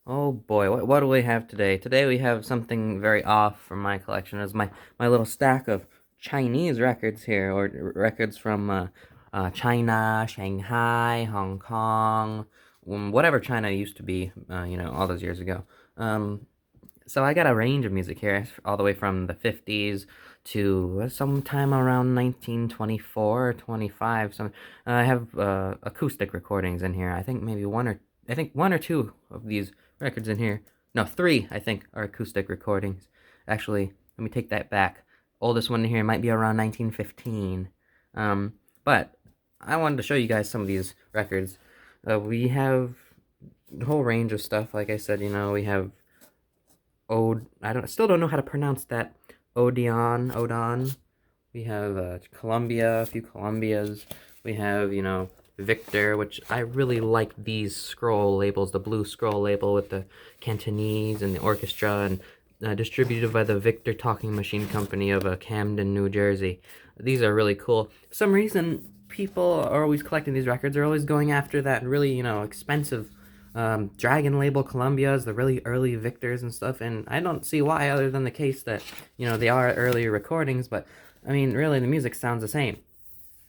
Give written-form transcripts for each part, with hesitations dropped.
Oh boy, what do we have today? Today we have something very off from my collection. It's my little stack of Chinese records here, or records from China, Shanghai, Hong Kong, whatever China used to be, all those years ago. Um, so I got a range of music here, all the way from the 50s to sometime around 1924 or 25. I have acoustic recordings in here. I think one or two of these records in here. No, three, I think, are acoustic recordings. Actually, let me take that back. Oldest one in here might be around 1915. But I wanted to show you guys some of these records. We have a whole range of stuff. Like I said, we have still don't know how to pronounce that. Odon. We have Columbia, a few Columbias. We have, Victor, which I really like these scroll labels, the blue scroll label with the Cantonese and the orchestra, and distributed by the Victor Talking Machine Company of Camden, New Jersey. These are really cool. For some reason, people are always collecting these records. They're always going after that really, expensive Dragon label Columbias, the really early Victors and stuff, and I don't see why, other than the case that, they are earlier recordings, but, I mean, really, the music sounds the same.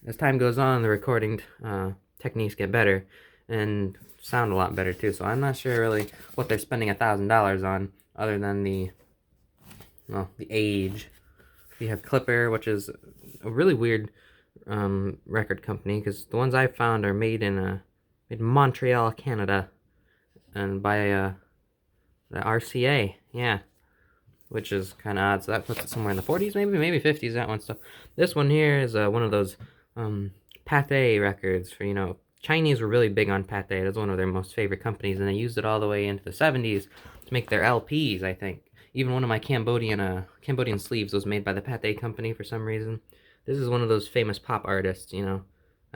As time goes on, the recording techniques get better, and sound a lot better, too, so I'm not sure, really, what they're spending $1,000 on, other than the age. We have Clipper, which is a really weird record company, because the ones I found are made in Montreal, Canada, and by the RCA, yeah, which is kind of odd. So that puts it somewhere in the 40s, maybe 50s. That one. So this one here is one of those pate records for Chinese were really big on pate. That's one of their most favorite companies, and they used it all the way into the 70s to make their LPs. I think even one of my Cambodian sleeves was made by the pate company for some reason. This is one of those famous pop artists,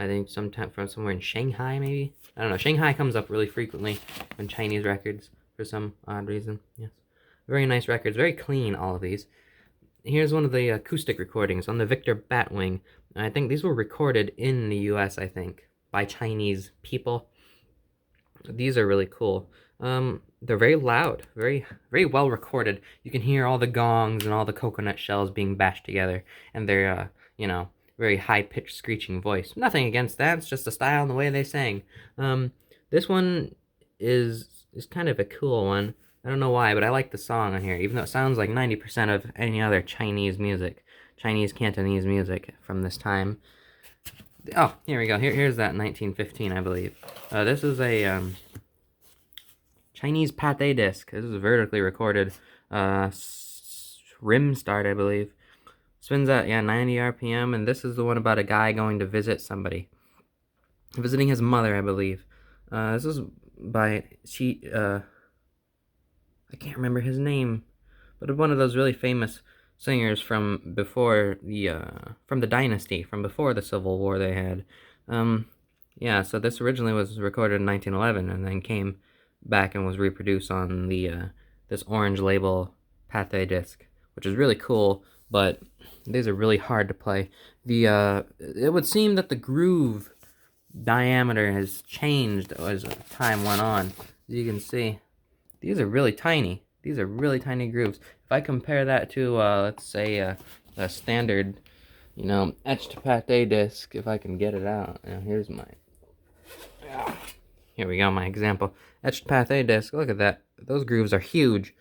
I think sometime from somewhere in Shanghai, maybe. I don't know. Shanghai comes up really frequently on Chinese records for some odd reason. Yes. Very nice records. Very clean, all of these. Here's one of the acoustic recordings on the Victor Batwing. I think these were recorded in the US, I think, by Chinese people. These are really cool. They're very loud, very, very well recorded. You can hear all the gongs and all the coconut shells being bashed together, and they're, very high-pitched screeching voice. Nothing against that, it's just the style and the way they sang. This one is kind of a cool one. I don't know why, but I like the song on here, even though it sounds like 90% of any other Chinese music, Chinese Cantonese music from this time. Oh, here we go. Here's that 1915, I believe. This is a Chinese pate disc. This is vertically recorded. Rim start, I believe. Spins at 90 RPM, and this is the one about a guy going to visit somebody, visiting his mother, I believe. This is by I can't remember his name, but one of those really famous singers from before from the dynasty, from before the Civil War they had. Yeah, so this originally was recorded in 1911 and then came back and was reproduced on the this orange label pate disc, which is really cool, but these are really hard to play. It would seem that the groove diameter has changed as time went on. As you can see, these are really tiny. These are really tiny grooves. If I compare that to, let's say, a standard, etched pate disc, if I can get it out. Here's my, here we go, my example. Etched pate disc, look at that. Those grooves are huge.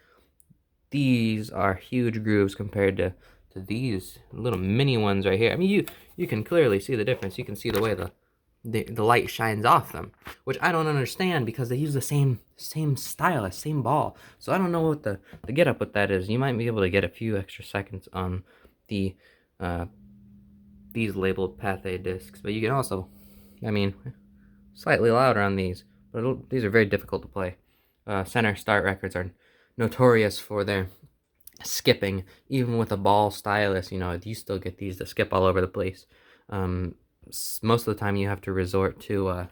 These are huge grooves compared to these little mini ones right here. I mean, you can clearly see the difference. You can see the way the light shines off them, which I don't understand because they use the same stylus, same ball. So I don't know what the get up with that is. You might be able to get a few extra seconds on the these labeled pate discs, but you can also, I mean, slightly louder on these. But these are very difficult to play. Center Start records are notorious for their skipping. Even with a ball stylus, you still get these to skip all over the place. Most of the time you have to resort to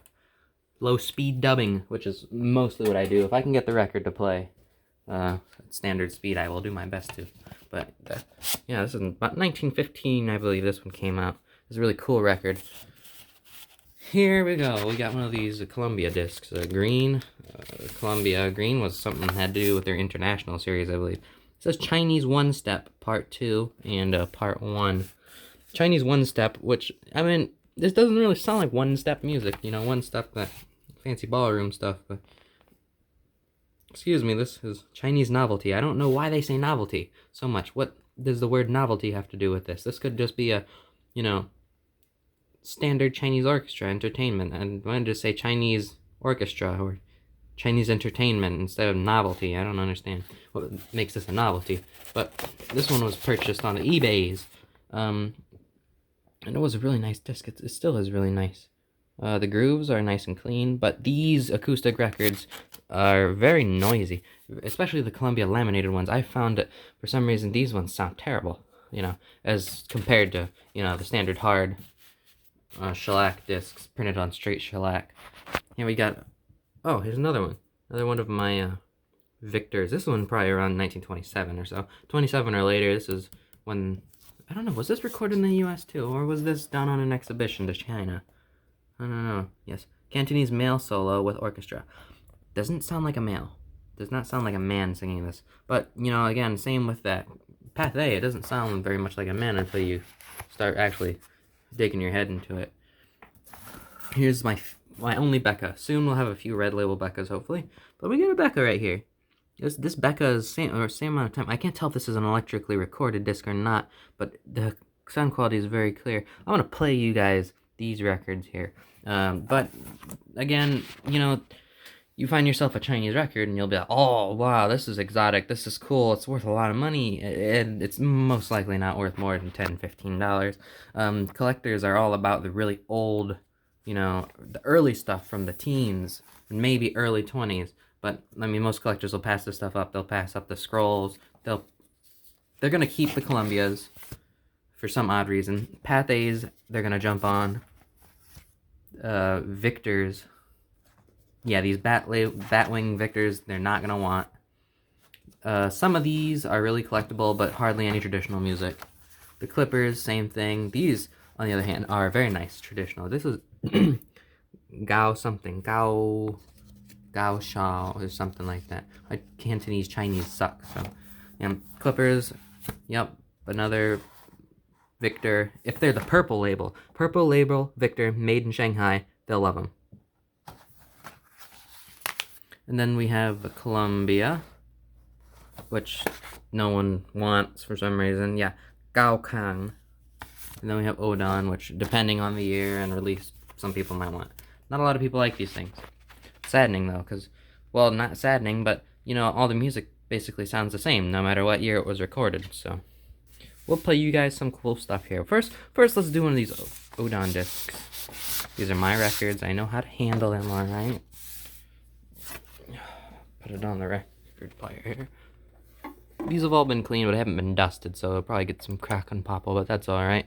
low speed dubbing, which is mostly what I do. If I can get the record to play at standard speed, I will do my best to. But yeah, this is about 1915, I believe this one came out. It's a really cool record. Here we go. We got one of these Columbia discs. Green. Columbia Green was something that had to do with their international series, I believe. It says Chinese One Step Part 2 and Part 1. Chinese One Step, which, I mean, this doesn't really sound like one-step music. You know, one-step, that fancy ballroom stuff, but... Excuse me, this is Chinese novelty. I don't know why they say novelty so much. What does the word novelty have to do with this? This could just be a, you know, standard Chinese orchestra entertainment. And I wanted to say Chinese orchestra or Chinese entertainment instead of novelty. I don't understand what makes this a novelty. But this one was purchased on the eBays. And it was a really nice disc. It still is really nice. The grooves are nice and clean, but these acoustic records are very noisy, especially the Columbia laminated ones. I found that for some reason these ones sound terrible, you know, as compared to, you know, the standard hard shellac discs printed on straight shellac. Here we got, oh, here's another one. Another one of my Victors. This one probably around 1927 or so. 27 or later. This is when, I don't know, was this recorded in the US too? Or was this done on an exhibition to China? I don't know. Yes. Cantonese male solo with orchestra. Doesn't sound like a male. Does not sound like a man singing this. But, you know, again, same with that Pathé. It doesn't sound very much like a man until you start actually digging your head into it. Here's my only Becca. Soon we'll have a few red label Beccas, hopefully. But we got a Becca right here. This Becca is same amount of time. I can't tell if this is an electrically recorded disc or not, but the sound quality is very clear. I want to play you guys these records here. But again, you know, you find yourself a Chinese record and you'll be like, oh wow, this is exotic, this is cool, it's worth a lot of money, and it's most likely not worth more than $10-15. Collectors are all about the really old, you know, the early stuff from the teens and maybe early 20s. But I mean, most collectors will pass this stuff up. They'll pass up the scrolls. They're gonna keep the Columbias for some odd reason. Pathés, they're gonna jump on. Victors, yeah, these Batwing Victors, they're not gonna want. Some of these are really collectible, but hardly any traditional music. The Clippers, same thing. These, on the other hand, are very nice traditional. This is Gao something, Gao Shao or something like that. My Cantonese Chinese suck, so. And Clippers, yep, another Victor. If they're the purple label Victor, made in Shanghai, they'll love them. And then we have the Columbia, which no one wants for some reason. Yeah, Gaokang. And then we have Odon, which, depending on the year and release, some people might want. Not a lot of people like these things. Saddening, though, because, well, not saddening, but, you know, all the music basically sounds the same, no matter what year it was recorded, so. We'll play you guys some cool stuff here. First, let's do one of these Odon discs. These are my records. I know how to handle them, alright? Put it on the record player here. These have all been cleaned, but haven't been dusted, so it'll probably get some crack and popple, but that's alright.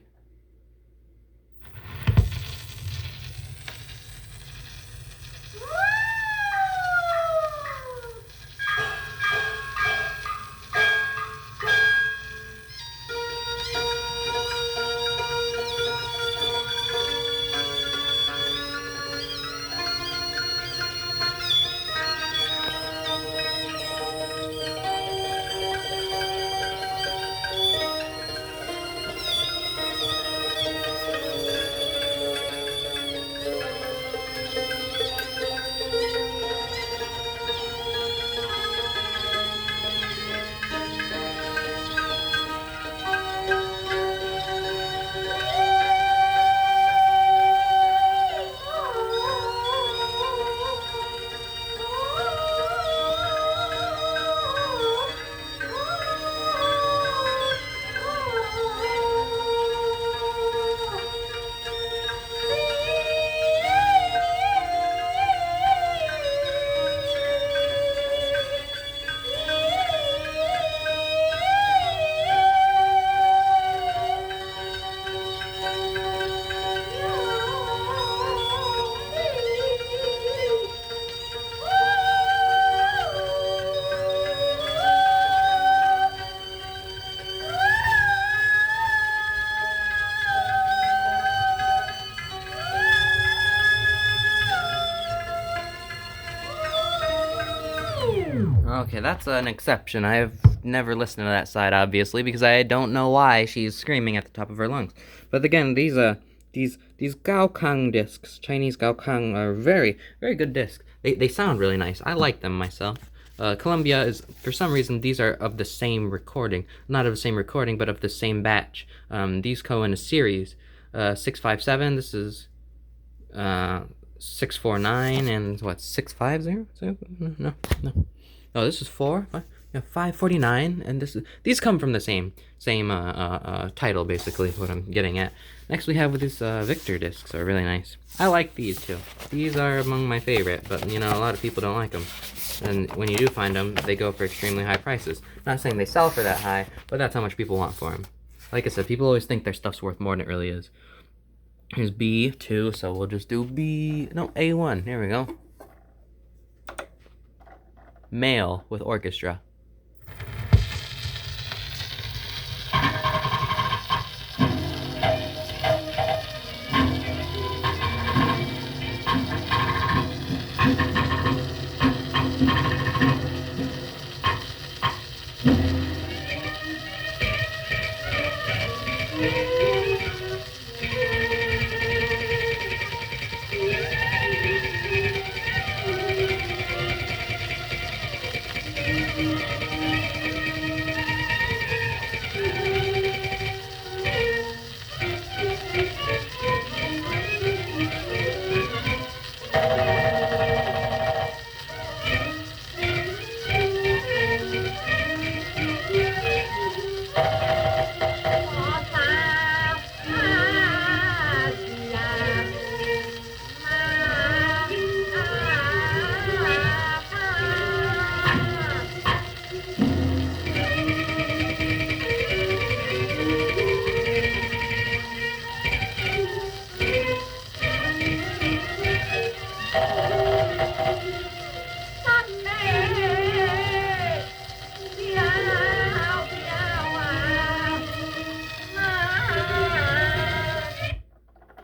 Okay, that's an exception. I have never listened to that side, obviously, because I don't know why she's screaming at the top of her lungs. But again, these Gaokang discs, Chinese Gaokang, are very, very good discs. They sound really nice. I like them myself. Columbia is, for some reason, these are of the same recording. Not of the same recording, but of the same batch. These go in a series. 657, this is 649, and what, 650? No, no. Oh, this is 549, and these come from the same title, basically, what I'm getting at. Next we have these Victor discs, are really nice. I like these too. These are among my favorite, but you know, a lot of people don't like them. And when you do find them, they go for extremely high prices. Not saying they sell for that high, but that's how much people want for them. Like I said, people always think their stuff's worth more than it really is. Here's B2, so we'll just do A1. Here we go. Male with orchestra.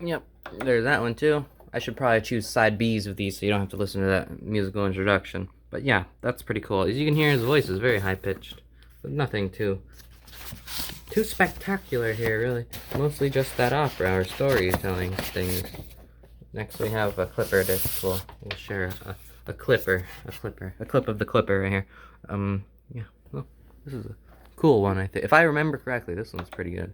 Yep, there's that one too. I should probably choose side B's of these so you don't have to listen to that musical introduction. But yeah, that's pretty cool. As you can hear, his voice is very high-pitched. But nothing too spectacular here, really. Mostly just that opera or storytelling things. Next we have a clipper disc. We'll share a clip of the clipper right here. Yeah, well, this is a cool one, I think. If I remember correctly, this one's pretty good.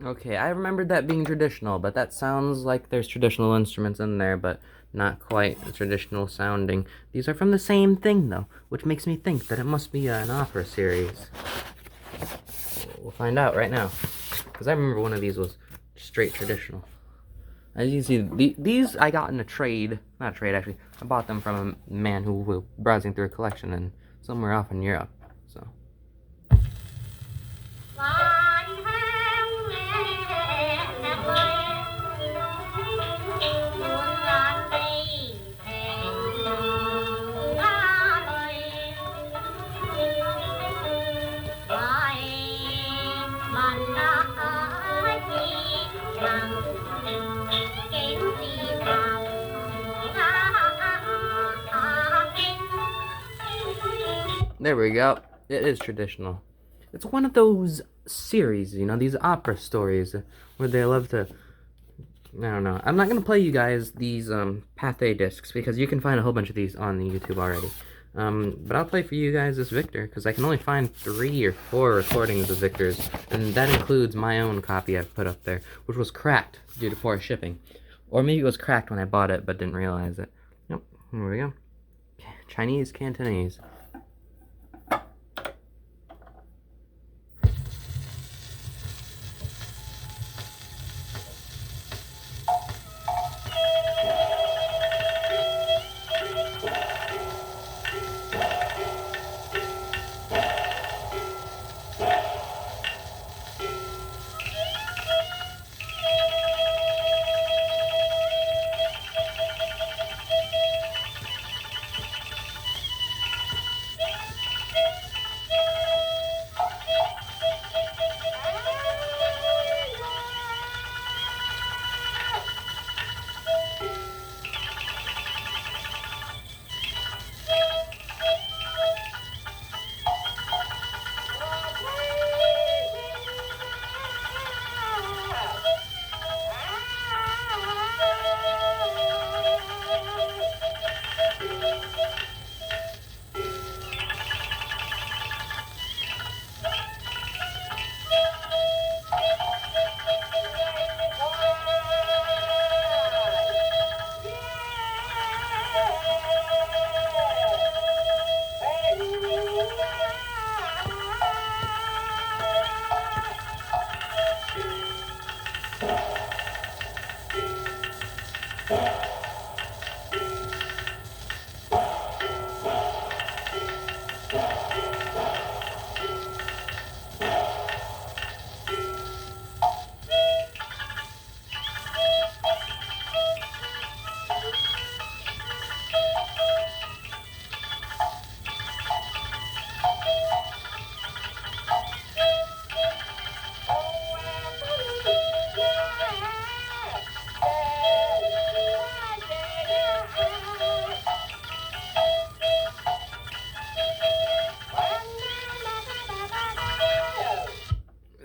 Okay, I remembered that being traditional, but that sounds like there's traditional instruments in there, but not quite traditional sounding. These are from the same thing, though, which makes me think that it must be an opera series. We'll find out right now, because I remember one of these was straight traditional. As you can see, these I got in a trade, not a trade actually, I bought them from a man who was browsing through a collection and somewhere off in Europe, so. There we go. It is traditional. It's one of those series, you know, these opera stories where they love to, I don't know. I'm not going to play you guys these Pathé discs because you can find a whole bunch of these on the YouTube already. But I'll play for you guys this Victor because I can only find 3 or 4 recordings of Victor's, and that includes my own copy I've put up there, which was cracked due to poor shipping. Or maybe it was cracked when I bought it but didn't realize it. Yep, here we go. Chinese Cantonese.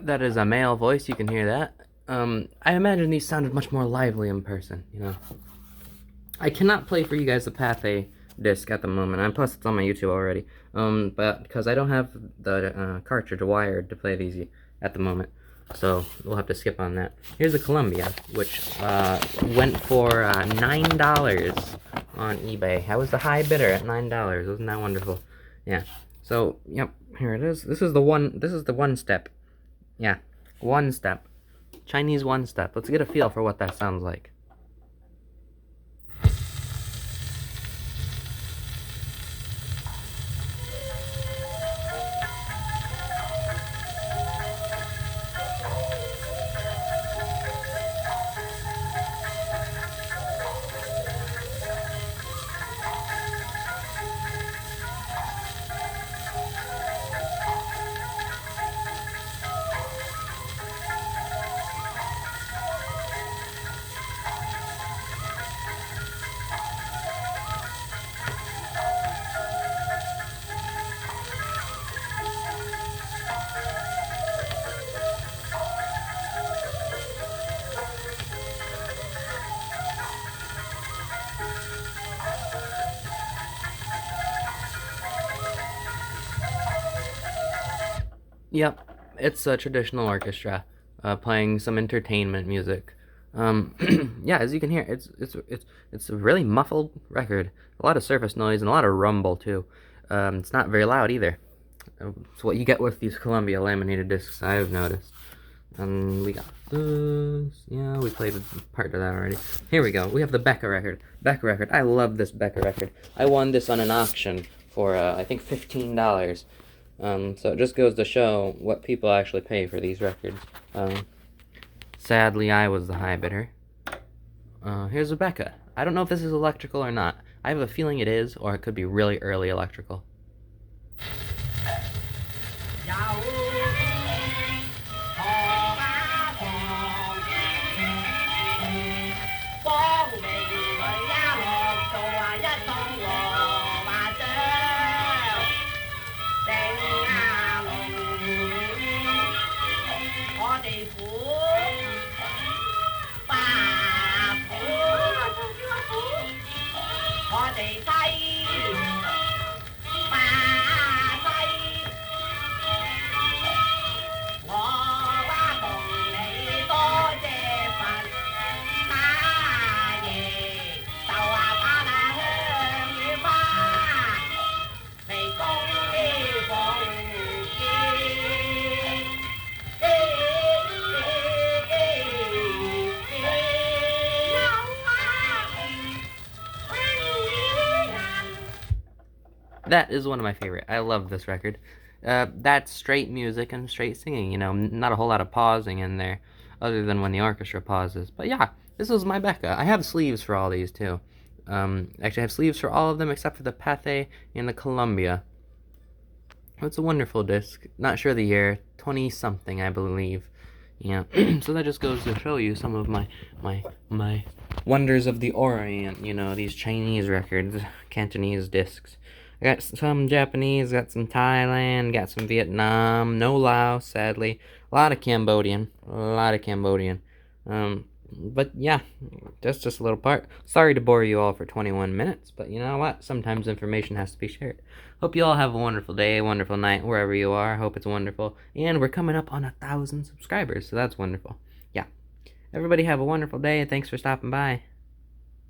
That is a male voice, you can hear that. I imagine these sounded much more lively in person, you know. I cannot play for you guys the Pathé disc at the moment, and plus it's on my YouTube already. But because I don't have the cartridge wired to play these at the moment, so we'll have to skip on that. Here's a Columbia, which went for $9 on eBay. I was the high bidder at $9. Wasn't that wonderful? Yeah. So, yep, here it is. This is the one step. Yeah, one step. Chinese one step. Let's get a feel for what that sounds like. Yep, it's a traditional orchestra, playing some entertainment music. Yeah, as you can hear, it's a really muffled record. A lot of surface noise and a lot of rumble too. It's not very loud either. It's what you get with these Columbia laminated discs, I've noticed. We got this. Yeah, we played part of that already. Here we go. We have the Becca record. Becca record. I love this Becca record. I won this on an auction for I think $15. So it just goes to show what people actually pay for these records. Sadly, I was the high bidder. Here's a Becca. I don't know if this is electrical or not. I have a feeling it is, or it could be really early electrical. That is one of my favorite. I love this record. That's straight music and straight singing, you know, not a whole lot of pausing in there, other than when the orchestra pauses. But yeah, this was my Becca. I have sleeves for all these, too. Actually, I have sleeves for all of them except for the Pathé and the Columbia. It's a wonderful disc. Not sure the year, 20-something, I believe. Yeah, so that just goes to show you some of my wonders of the Orient, you know, these Chinese records, Cantonese discs. I got some Japanese, got some Thailand, got some Vietnam, no Laos, sadly. A lot of Cambodian. But yeah, that's just a little part. Sorry to bore you all for 21 minutes, but you know what? Sometimes information has to be shared. Hope you all have a wonderful day, a wonderful night, wherever you are. Hope it's wonderful. And we're coming up on 1,000 subscribers, so that's wonderful. Yeah. Everybody have a wonderful day, and thanks for stopping by.